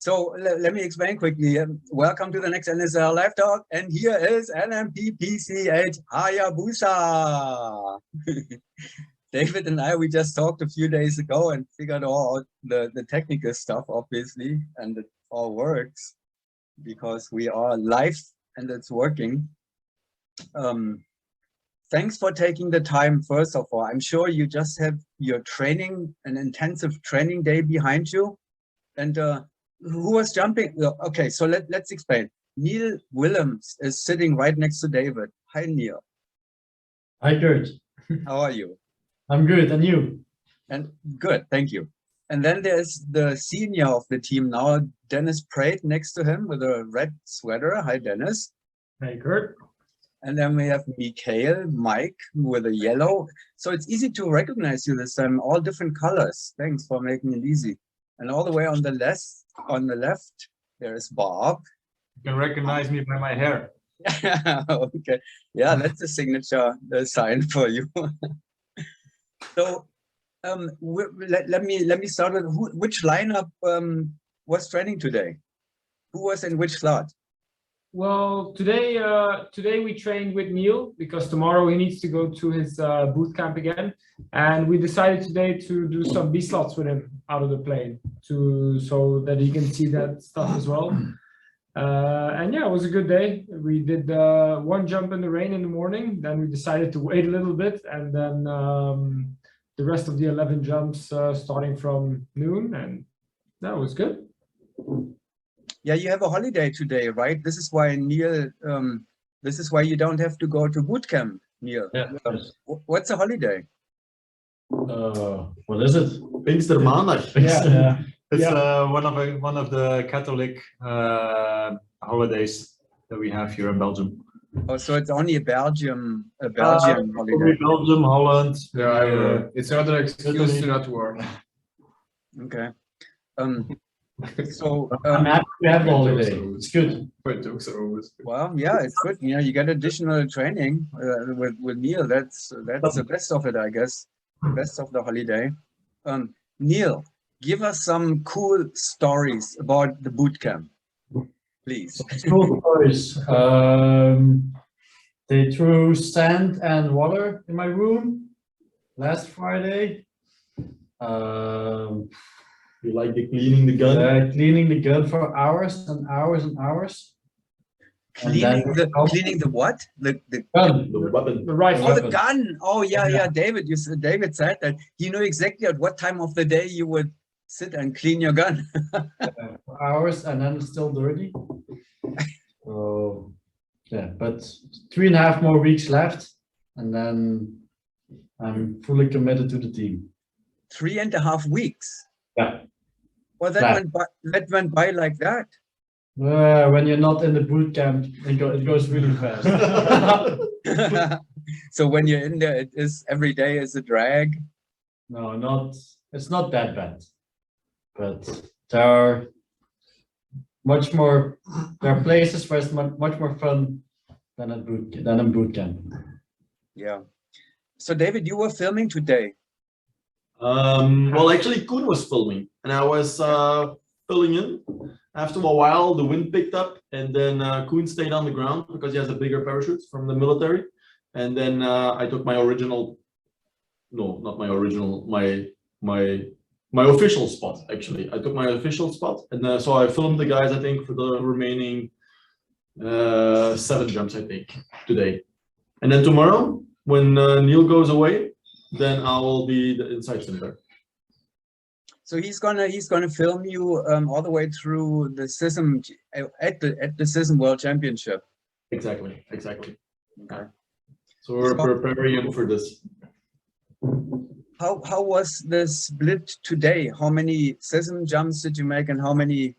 So let me explain quickly. Welcome to the next NSL Live Talk, and here is NMP PCH HayaBusa. David and I, we just talked a few days ago and figured all out the technical stuff, obviously, and it all works because we are live and it's working. Thanks for taking the time, first of all. I'm sure you just have your training, an intensive training day behind you. And who was jumping? Okay, so let's explain. Neil Willems is sitting right next to David. Hi, Neil. Hi, Kurt. How are you? I'm good, and you? And good, thank you. And then there's the senior of the team now, Dennis Prate, next to him with a red sweater. Hi, Dennis. Hey, Kurt. And then we have Mike with a yellow. So it's easy to recognize you this time, all different colors. Thanks for making it easy. And all the way on the left, there is Bob. You can recognize me by my hair. Okay, yeah, that's a signature sign for you. So let me start with which lineup was training today? Who was in which slot? Well, today we trained with Neil because tomorrow he needs to go to his boot camp again, and we decided today to do some B slots with him out of the plane so that he can see that stuff as well. And yeah, it was a good day. We did one jump in the rain in the morning, then we decided to wait a little bit, and then the rest of the 11 jumps starting from noon, and that was good. Yeah, you have a holiday today, right? This is why Neil, this is why you don't have to go to boot camp, Neil. Yeah. What's a holiday? What is it? Pinkstermaandag. Yeah. It's one of the Catholic holidays that we have here in Belgium. Oh, so it's only a Belgium holiday. Belgium, Holland. Yeah, it's another excuse to not work. Okay. So I'm happy to have a holiday. It's good. well, yeah, it's good. You know, you get additional training with Neil. That's the best of it, I guess. The best of the holiday. Neil, give us some cool stories about the boot camp, please. Cool stories. They threw sand and water in my room last Friday. You like cleaning the gun? Cleaning the gun for hours and hours and hours. Cleaning the what? The gun. The weapon. The rifle. Oh, the gun. Oh, yeah. David said that he knew exactly at what time of the day you would sit and clean your gun. For hours, and then it's still dirty. So yeah, but 3.5 more weeks left, and then I'm fully committed to the team. 3.5 weeks. Yeah. Well, that went by like that. When you're not in the boot camp, it goes really fast. So when you're in there, it is every day is a drag. No, it's not that bad, but there are places where it's much more fun than in boot camp. Yeah. So David, you were filming today. Well, actually, Koen was filming, and I was filling in. After a while, the wind picked up, and then Koen stayed on the ground because he has a bigger parachute from the military. And then I took my original, no, not my original, my official spot. Actually, I took my official spot, and so I filmed the guys. I think for the remaining 7 jumps, I think today, and then tomorrow when Neil goes away, then I will be the inside center. So he's gonna film you all the way through the CISM at the CISM World Championship. Exactly. Okay. So we're preparing him for this. How was the split today? How many CISM jumps did you make, and how many?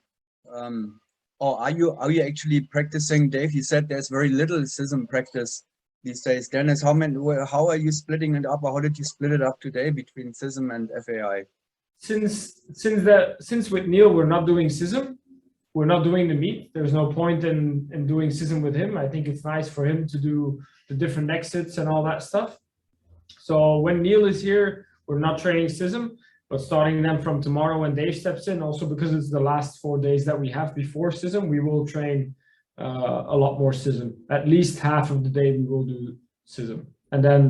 Or are you actually practicing? Dave, you said there's very little CISM practice these days. Dennis, how are you splitting it up, or how did you split it up today between CISM and FAI? Since with Neil we're not doing CISM, we're not doing the meet. There's no point in doing CISM with him. I think it's nice for him to do the different exits and all that stuff. So when Neil is here, we're not training CISM, But starting them from tomorrow when Dave steps in, also because it's the last 4 days that we have before CISM, we will train a lot more CISM. At least half of the day we will do CISM. And then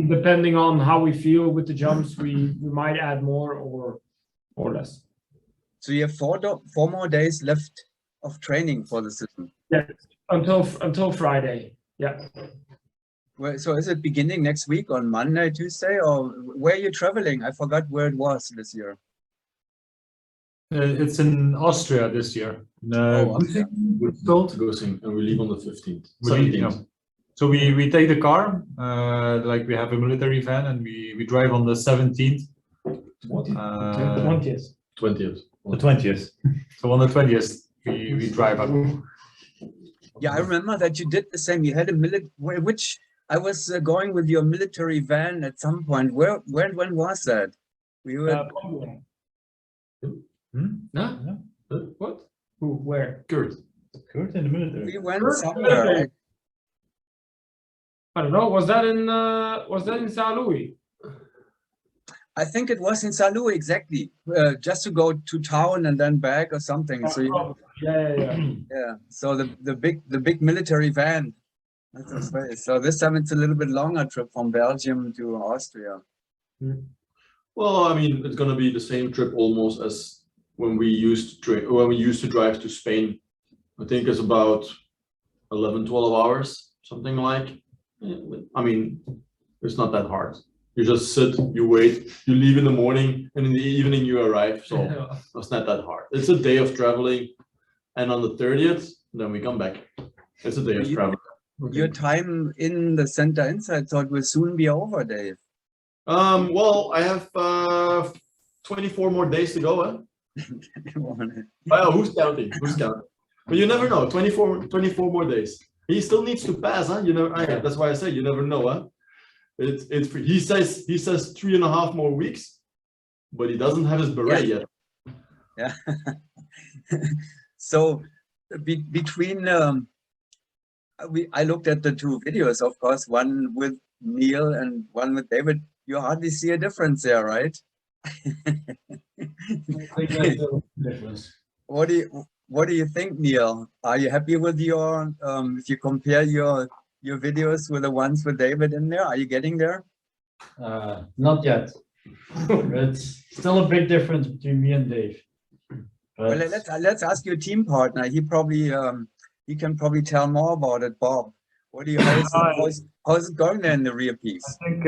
depending on how we feel with the jumps, we might add more or less. So you have 4 more days left of training for the system. Yeah, until Friday. Yeah. Well, so is it beginning next week on Monday, Tuesday, or where are you traveling? I forgot where it was this year. It's in Austria this year. Austria. Gosing, and we leave on the 15th. So we take the car, like we have a military van, and we drive on the 17th. 20th. 20th. The 20th. So on the 20th, we drive up. Yeah, I remember that you did the same. You had a which I was going with your military van at some point. When was that? We were. No? What? Who? Where? Kurt in the military. We went somewhere. Right? I don't know. Was that in Saint Louis? I think it was in Saint Louis, exactly. Just to go to town and then back or something. So yeah. So the big military van. That's right. So this time it's a little bit longer trip from Belgium to Austria. Well, I mean, it's gonna be the same trip almost as when we used to drive to Spain. I think it's about 11, 12 hours, something like. I mean, it's not that hard. You just sit, you wait, you leave in the morning, and in the evening you arrive. So it's not that hard. It's a day of traveling, and on the 30th, then we come back. It's a day of traveling. Okay. Your time in the center inside, so it will soon be over, Dave. Well, I have 24 more days to go. Well, who's counting? But you never know. 24 more days. He still needs to pass, huh? You know, that's why I say you never know, huh? He says 3.5 more weeks, but he doesn't have his beret yet. Yeah. So between I looked at the 2 videos, of course, one with Neil and one with David. You hardly see a difference there, right? What do you think, Neil? Are you happy with your if you compare your videos with the ones with David in there? Are you getting there? Not yet. It's still a big difference between me and Dave. But well, let's ask your team partner. He can probably tell more about it, Bob. What do you how's it going there in the rear piece? I think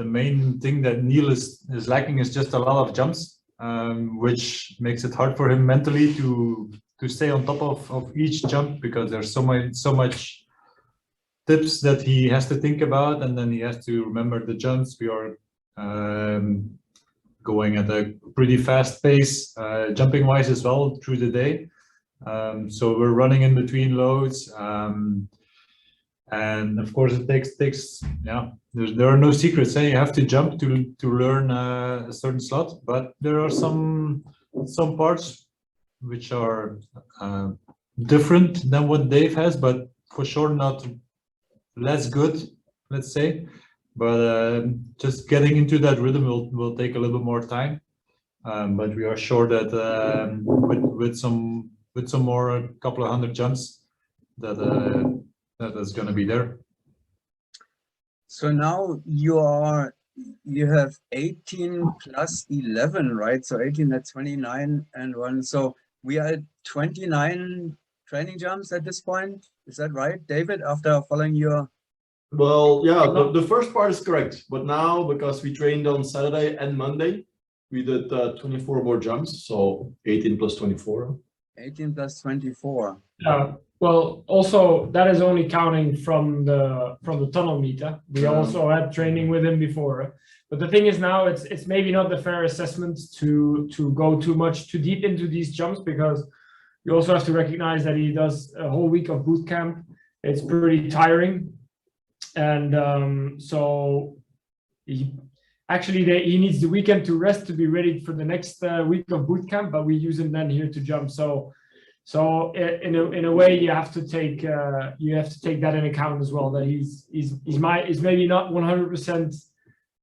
the main thing that Neil is lacking is just a lot of jumps, which makes it hard for him mentally to stay on top of each jump, because there's so much tips that he has to think about, and then he has to remember the jumps. We are going at a pretty fast pace, jumping wise as well through the day. So we're running in between loads, and of course it takes there are no secrets. You have to jump to learn a certain slot, but there are some parts which are different than what Dave has, but for sure not less good, let's say. But just getting into that rhythm will take a little bit more time, but we are sure that with some more, a couple of 100 jumps, that is going to be there. So now you have 18 plus 11, right? So 18, that's 29 and 1. So we are at 29 training jumps at this point. Is that right, David? After following your. Well, yeah, the first part is correct. But now, because we trained on Saturday and Monday, we did 24 more jumps. So 18 plus 24. 18 plus 24. Yeah. Well, also that is only counting from the tunnel meter. We also had training with him before. But the thing is now it's maybe not the fair assessment to go too deep into these jumps, because you also have to recognize that he does a whole week of boot camp. It's pretty tiring. And so he needs the weekend to rest to be ready for the next week of boot camp, but we use him then here to jump. So in a way you have to take that in account as well, that he's maybe not 100%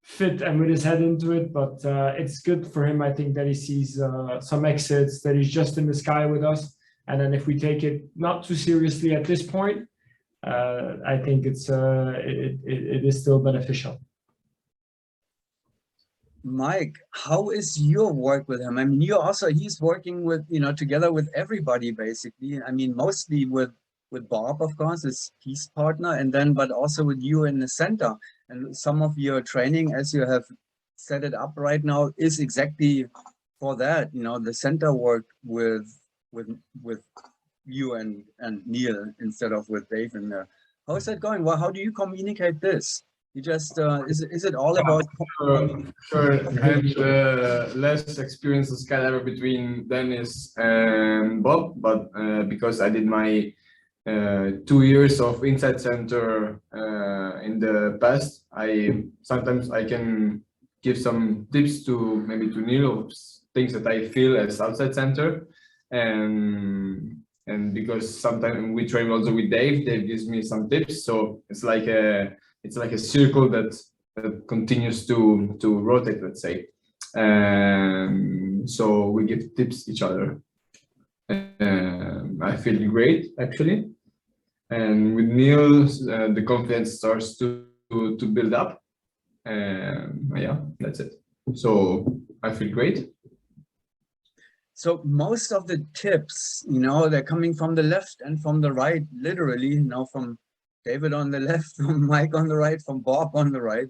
fit and with his head into it, but it's good for him. I think that he sees some exits, that he's just in the sky with us. And then if we take it not too seriously at this point, I think it is still beneficial. Mike, how is your work with him? I mean, he's working with, together with everybody, basically. I mean, mostly with Bob, of course, his peace partner, and then, but also with you in the center. And some of your training, as you have set it up right now, is exactly for that, the center work with you and Neil instead of with Dave in there. How is that going? Well, how do you communicate this? You just, is it all about? Sure, I have less experience as skydiver between Dennis and Bob, but because I did my 2 years of inside center in the past, sometimes I can give some tips to maybe to Neil of things that I feel as outside center, and because sometimes we train also with Dave gives me some tips, so it's like a circle that continues to rotate, let's say. So we give tips each other. I feel great actually, and with Neil, the confidence starts to build up. Yeah, that's it. So I feel great. So most of the tips, they're coming from the left and from the right, literally, from David on the left, from Mike on the right, from Bob on the right.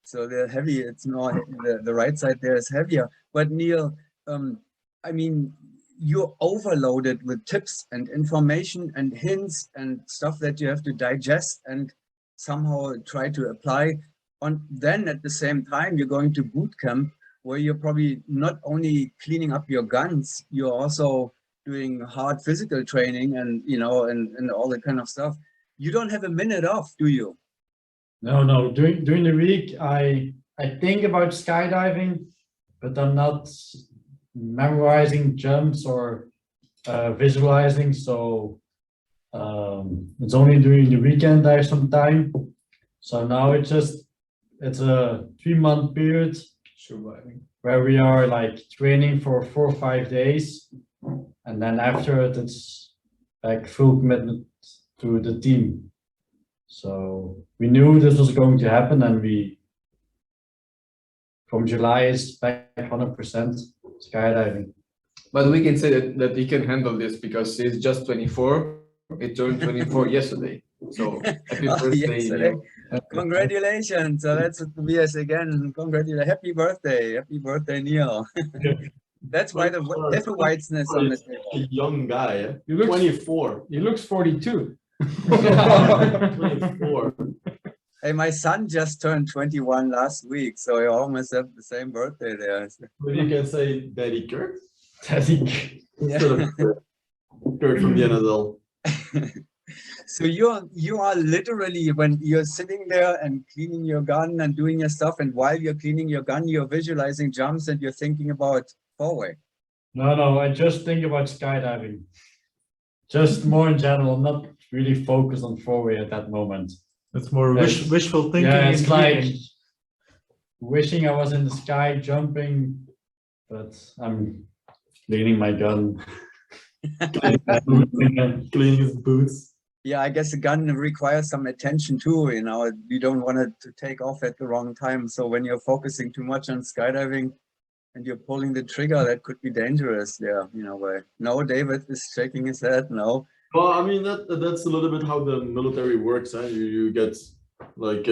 So they're heavy. It's more the right side there is heavier. But Neil, I mean, you're overloaded with tips and information and hints and stuff that you have to digest and somehow try to apply on. Then at the same time, you're going to boot camp, where you're probably not only cleaning up your guns, you're also doing hard physical training and, and all that kind of stuff. You don't have a minute off, do you? No. During the week, I think about skydiving, but I'm not memorizing jumps or visualizing. So it's only during the weekend I have some time. So now it's a 3-month period Surviving. where we are like training for 4 or 5 days, and then after it, it's like full commitment to the team. So we knew this was going to happen, and from July is back 100% skydiving. But we can say that he can handle this because he's just 24. He turned 24 yesterday. So happy birthday, yesterday. Neil. Congratulations. So that's Tobias again. Congratulations. Happy birthday, Neil. That's why the whiteness on the table. A young guy, eh? You look 24. He looks 42. 24. Hey, my son just turned 21 last week, so I almost have the same birthday there. But you can say Daddy Kurt Yeah. instead of Kurt from the NSL. So you are literally, when you're sitting there and cleaning your gun and doing your stuff, and while you're cleaning your gun, you're visualizing jumps and you're thinking about four-way. No, I just think about skydiving. Just more in general. I'm not really focused on 4-way at that moment. That's more wishful thinking. Yeah, it's and like dreaming. wishing I was in the sky jumping, but I'm cleaning my gun. Cleaning his boots. Yeah, I guess the gun requires some attention too, you don't want it to take off at the wrong time. So when you're focusing too much on skydiving and you're pulling the trigger, that could be dangerous there, No, David is shaking his head, no. Well, I mean, that's a little bit how the military works. You get like,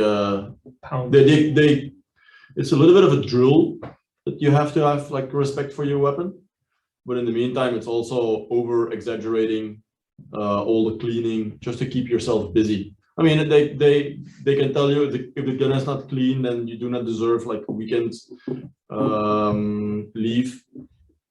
it's a little bit of a drill that you have to have like respect for your weapon. But in the meantime, it's also over exaggerating all the cleaning just to keep yourself busy. I mean, they can tell you if the gun is not clean, then you do not deserve like a weekend leave.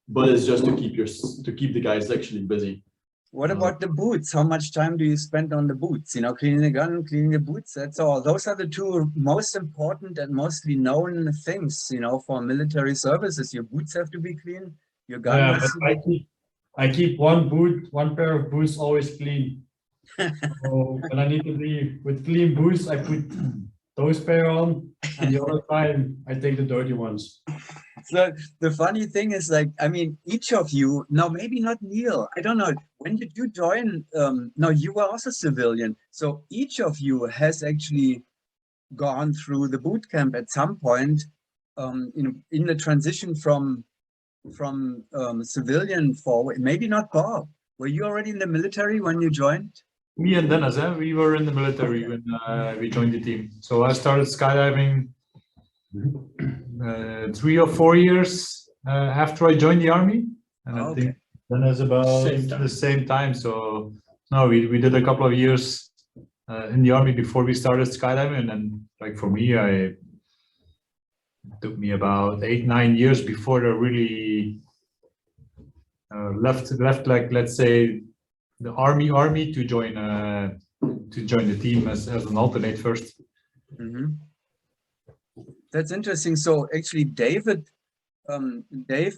But it's just to keep the guys actually busy. What about the boots? How much time do you spend on the boots? Cleaning the gun, cleaning the boots, that's all. Those are the two most important and mostly known things, for military services. Your boots have to be clean. Your gun Yeah, has but I keep one pair of boots always clean. So when I need to be with clean boots, I put those pair on, and the other time I take the dirty ones. So the funny thing is, like, I mean, each of you, now maybe not Neil, I don't know, when did you join? No, you were also civilian. So each of you has actually gone through the boot camp at some point in the transition from civilian forward. Maybe not Bob. Were you already in the military when you joined? Me and Dennis, we were in the military when we joined the team. So I started skydiving 3 or 4 years after I joined the army, and I think Dennis about the same time. So no, we did a couple of years in the army before we started skydiving, and then, like, for me, it took me about 8-9 years before I really left, like, let's say, the army to join the team as an alternate first. Mm-hmm. That's interesting. So actually, Dave,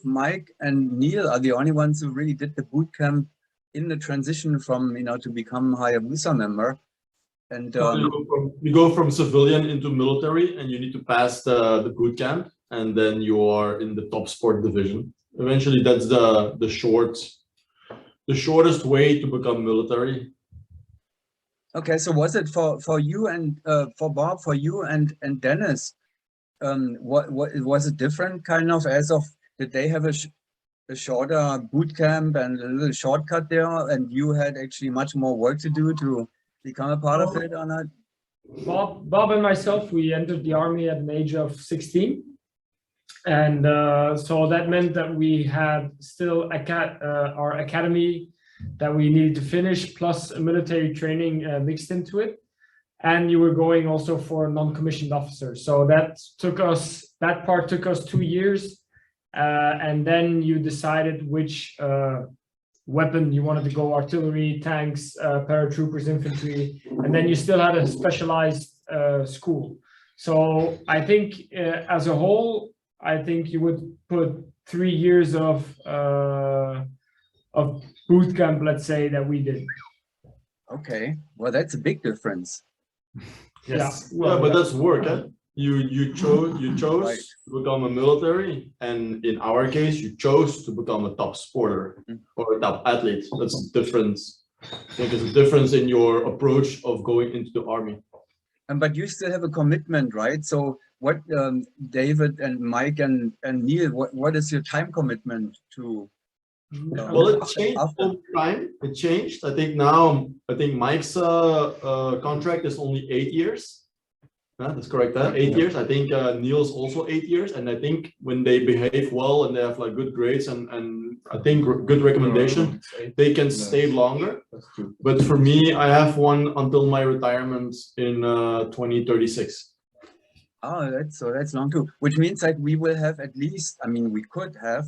Mike, and Neil are the only ones who really did the boot camp in the transition from, to become HayaBusa member. And you go from civilian into military, and you need to pass the boot camp, and then you are in the top sport division. Eventually, that's the shortest way to become military. Okay, so was it for you and for Bob, for you and Dennis? What was it different kind of did they have a shorter boot camp and a little shortcut there, and you had actually much more work to do to become a part of it or not? Bob and myself, we entered the army at an age of 16. And so that meant that we had still our academy that we needed to finish, plus a military training mixed into it. And you were going also for a non-commissioned officer. So that part took us 2 years. And then you decided which weapon you wanted to go: artillery, tanks, paratroopers, infantry. And then you still had a specialized school. So I think as a whole, I think you would put 3 years of boot camp, let's say, that we did. Okay, well, that's a big difference. Yes. Yeah, but that's work. You chose Right. to become a military, and in our case, you chose to become a top sporter or a top athlete. That's the difference. I think there's a difference in your approach of going into the army. But you still have a commitment, right? So what, David and Mike and Neil, what is your time commitment to? Well, it changed over time. It changed. I think Mike's contract is only 8 years. That's correct. 8 years. I think Neil's also 8 years, and I think when they behave well and they have like good grades and I think good recommendation, they can stay longer. But for me, I have one until my retirement in 2036. Oh, that's long too. Which means like we will have at least, I mean, we could have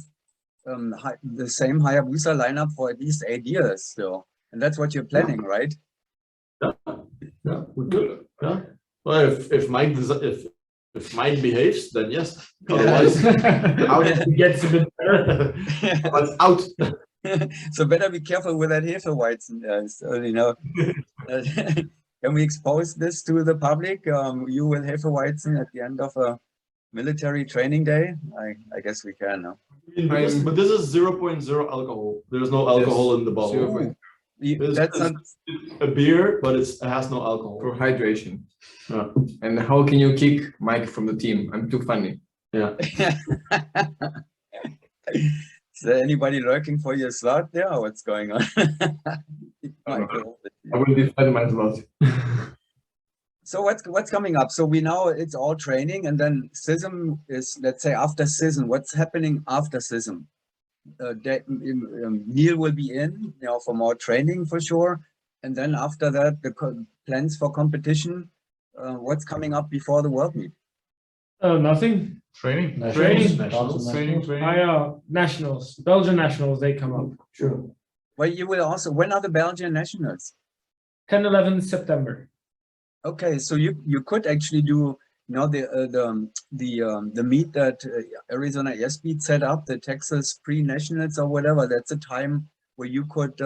the same HayaBusa lineup for at least 8 years still, and that's what you're planning, right? Yeah, we could. Yeah. Well, if Mike behaves, then yes. Otherwise, It gets a bit better. but out. So better be careful with that Hefeweizen. So, can we expose this to the public? You will Hefeweizen at the end of a military training day? I guess we can. No? But this is 0.0 alcohol. There's no alcohol in the bottle. That's not a beer, but it has no alcohol. For hydration. Yeah. And how can you kick Mike from the team? I'm too funny. Yeah. Is there anybody lurking for your slot there? Or what's going on? I will defend my slot. So what's coming up? So we know it's all training, and then CISM is, let's say, after CISM. What's happening after CISM? Neil will be in, for more training for sure, and then after that, the plans for competition. What's coming up before the World Meet? Nothing. Training. Nationals, Belgian nationals, they come up. Sure. Well, you will also. When are the Belgian nationals? 10-11 September. Okay, so you could actually do, the meet that Arizona Airspeed set up, the Texas pre-nationals or whatever. That's a time where you could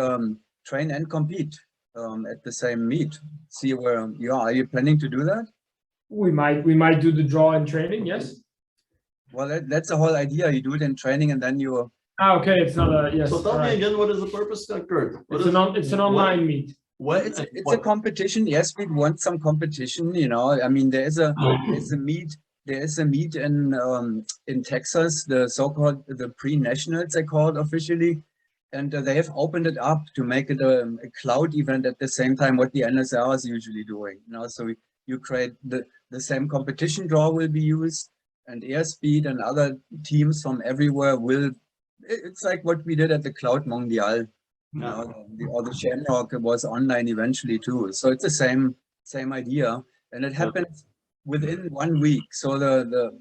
train and compete at the same meet. See where you are. Are you planning to do that? We might do the draw in training. Yes. Well, that's the whole idea. You do it in training and then you. Okay, it's not a yes. So tell right. me again, what is the purpose, Kurt? It's an online meet. Well, it's a competition. Yes, we want some competition. You know, I mean, there's a meet. There is a meet in Texas, the so-called the pre-nationals they call it officially, and they have opened it up to make it a cloud event at the same time what the NSL is usually doing. You know, so you create the same competition draw will be used, and Airspeed and other teams from everywhere will. It's like what we did at the Cloud Mondial. You know, or the Shamrock was online eventually too. So it's the same idea, and it happens within 1 week. So the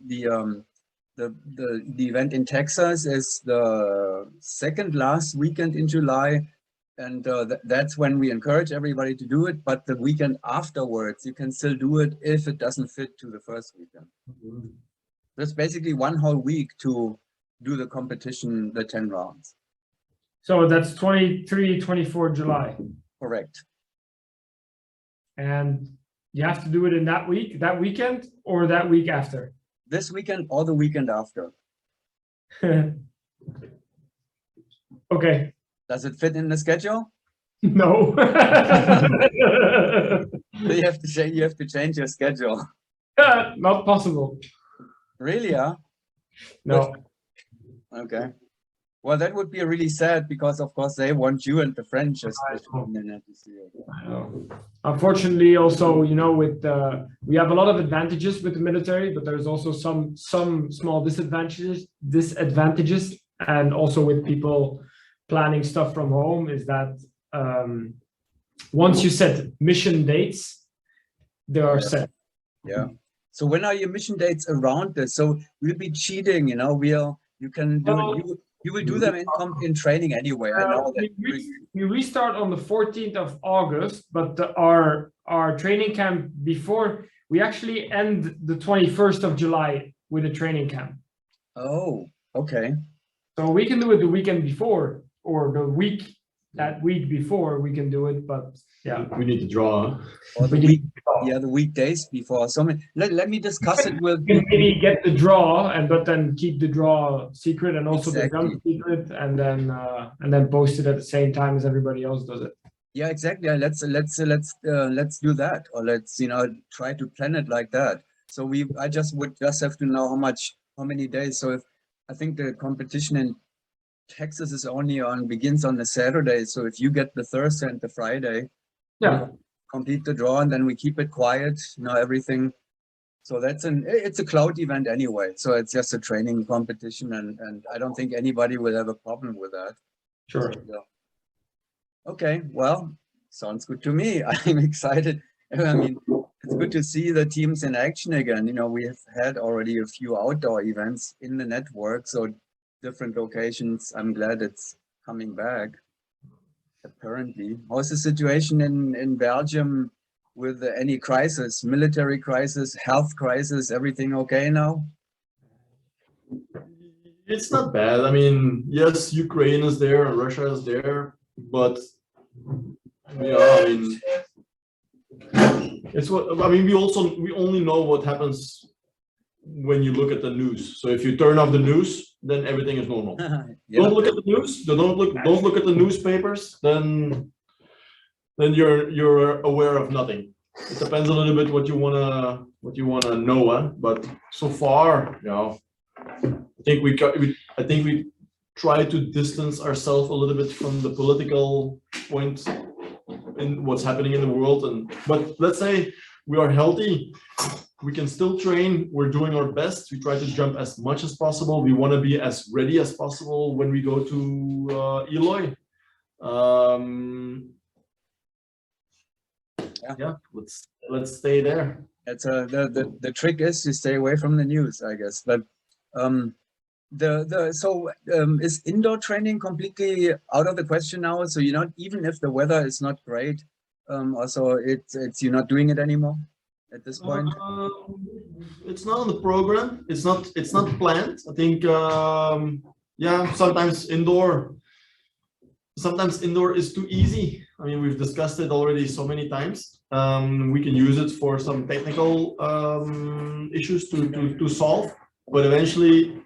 event in Texas is the second last weekend in July, and that's when we encourage everybody to do it. But the weekend afterwards, you can still do it if it doesn't fit to the first weekend. That's basically 1 whole week to do the competition, the 10 rounds. So that's 23, 24 July. Correct. And you have to do it in that week, that weekend, or that week after? This weekend or the weekend after. Okay. Does it fit in the schedule? No. You have to change your schedule. Not possible. Really, huh? No. Okay. Well, that would be really sad because, of course, they want you and the French. I know. Unfortunately, also, you know, with we have a lot of advantages with the military, but there's also some small disadvantages, and also with people planning stuff from home is that once you set mission dates, they are set. Yeah. So when are your mission dates around this? So we'll be cheating, you know. You can do you will do them in training anyway. I know that we restart on the 14th of August, but our training camp before we actually end the 21st of July with a training camp. Oh, okay. So we can do it the weekend before or that week before we can do it, but yeah. We need to draw. Or the weekdays before. So let me discuss it with. You can maybe get the draw but then keep the draw secret and also the jump secret, and then post it at the same time as everybody else does it. Yeah, exactly. Let's do that, or let's try to plan it like that. So I would have to know how many days. So if I think the competition in Texas is begins on the Saturday. So if you get the Thursday and the Friday, yeah, complete the draw, and then we keep it quiet, everything. So it's a cloud event anyway. So it's just a training competition, and I don't think anybody will have a problem with that. Sure. So, okay, well, sounds good to me. I'm excited. I mean, it's good to see the teams in action again. We have had already a few outdoor events in the network, so different locations. I'm glad it's coming back. Apparently, how's the situation in Belgium with any crisis, military crisis, health crisis? Everything okay now? It's not bad. I mean, yes, Ukraine is there and Russia is there, but yeah, I mean, we only know what happens when you look at the news. So if you turn off the news, then everything is normal. Yeah. Don't look at the news. Don't look at the newspapers. Then you're aware of nothing. It depends a little bit what you wanna know. But so far, I think we try to distance ourselves a little bit from the political point in what's happening in the world. But let's say we are healthy. We can still train. We're doing our best. We try to jump as much as possible. We want to be as ready as possible when we go to Eloy. Yeah, let's stay there. That's the trick is to stay away from the news, I guess. But is indoor training completely out of the question now? So you're not, even if the weather is not great, also you're not doing it anymore at this point? It's not on the program. It's not planned. I think sometimes indoor is too easy. I mean, we've discussed it already so many times. We can use it for some technical issues to solve, but eventually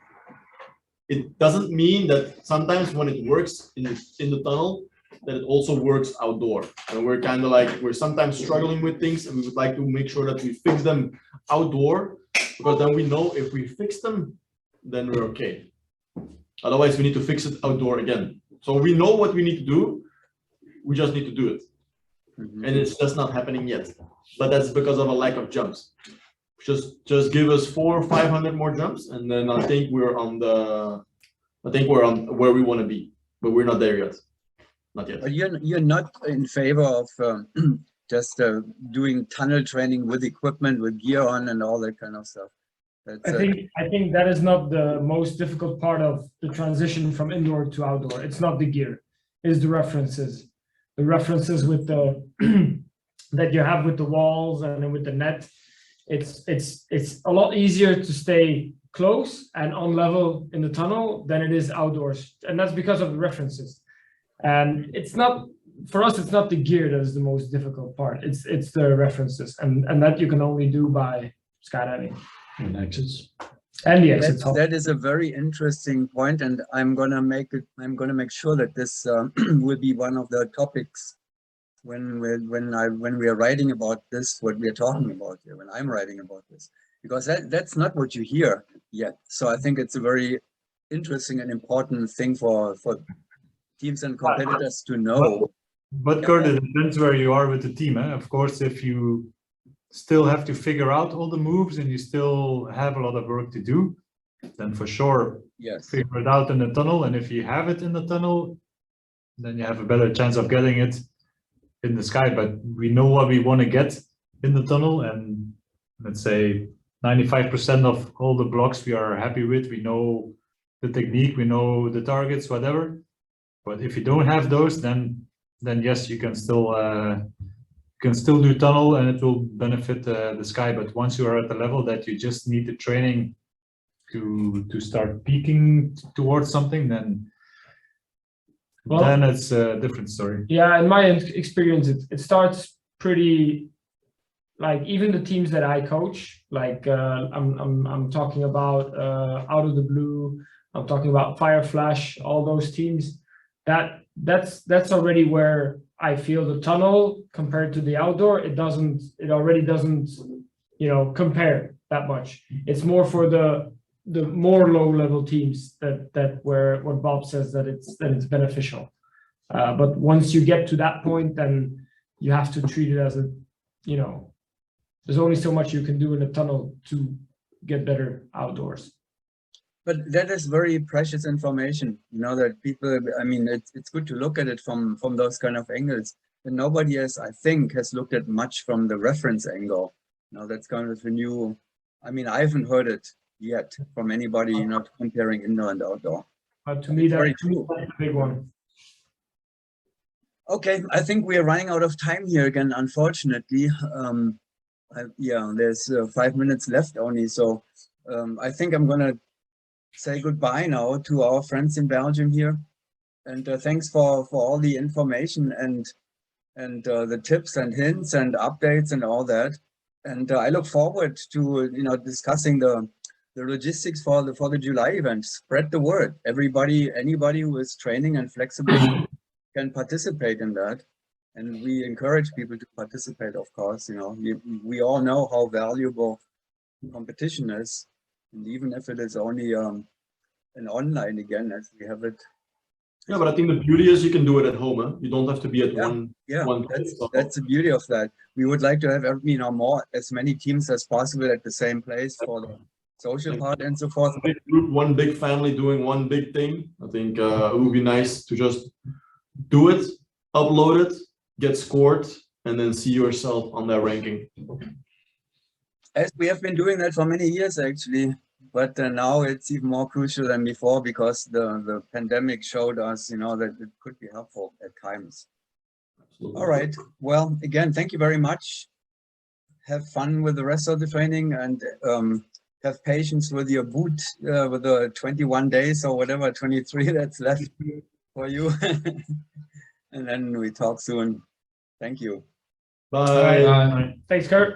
it doesn't mean that sometimes when it works in the tunnel, that it also works outdoor. And we're kind of like, we're sometimes struggling with things, and we would like to make sure that we fix them outdoor, because then we know if we fix them, then we're okay. Otherwise, we need to fix it outdoor again. So we know what we need to do, we just need to do it. And it's just not happening yet. But that's because of a lack of jumps. Just give us 400 or 500 more jumps, and then I think we're on where we want to be, but we're not there yet. Not yet. But you're not in favor of just doing tunnel training with equipment, with gear on, and all that kind of stuff. That's, I think that is not the most difficult part of the transition from indoor to outdoor. It's not the gear, it's the references. The references with the that you have with the walls and then with the net. It's a lot easier to stay close and on level in the tunnel than it is outdoors, and that's because of the references. And it's not, for us, it's not the gear that is the most difficult part. It's the references, and that you can only do by skydiving. And exits. And the exits. that is a very interesting point, and I'm gonna make sure that this will be one of the topics when we are writing about this, what we are talking about here, when I'm writing about this, because that's not what you hear yet. So I think it's a very interesting and important thing for teams and competitors to know. But Kurt, it depends where you are with the team. Of course, if you still have to figure out all the moves and you still have a lot of work to do, then for sure, yes, figure it out in the tunnel. And if you have it in the tunnel, then you have a better chance of getting it in the sky. But we know what we want to get in the tunnel, and let's say 95% of all the blocks we are happy with. We know the technique, we know the targets, whatever. But if you don't have those, then yes, you can still do tunnel, and it will benefit the sky. But once you are at the level that you just need the training to start peaking towards something, then it's a different story. Yeah, in my experience, it starts pretty, like, even the teams that I coach, like I'm talking about Out of the Blue, I'm talking about Fire Flash, all those teams. That's already where I feel the tunnel compared to the outdoor, it already doesn't, compare that much. It's more for the more low level teams that where what Bob says that it's beneficial. But once you get to that point, then you have to treat it as a, there's only so much you can do in a tunnel to get better outdoors. But that is very precious information, that people, I mean, it's good to look at it from those kind of angles. And nobody has, I think, has looked at much from the reference angle. That's kind of a new, I mean, I haven't heard it yet from anybody, not comparing indoor and outdoor. To me, that's a big one. Okay, I think we are running out of time here again, unfortunately. Yeah, there's 5 minutes left only. So I think I'm going to say goodbye now to our friends in Belgium here, and thanks for all the information and the tips and hints and updates and all that. And I look forward to discussing the logistics for the July event. Spread the word. Anybody who is training and flexible can participate in that, and we encourage people to participate. Of course, we all know how valuable competition is. And even if it is only an online again, as we have it. Yeah, but I think the beauty is you can do it at home. Huh? You don't have to be at one. That's the beauty of that. We would like to have as many teams as possible at the same place for the social part and so forth. Big group, one big family doing one big thing. I think it would be nice to just do it, upload it, get scored, and then see yourself on that ranking. As we have been doing that for many years, actually, but now it's even more crucial than before, because the pandemic showed us, that it could be helpful at times. Absolutely. All right. Well, again, thank you very much. Have fun with the rest of the training, and have patience with your boot, with the 21 days or whatever, 23 that's left for you. And then we talk soon. Thank you. Bye. Thanks, Kurt.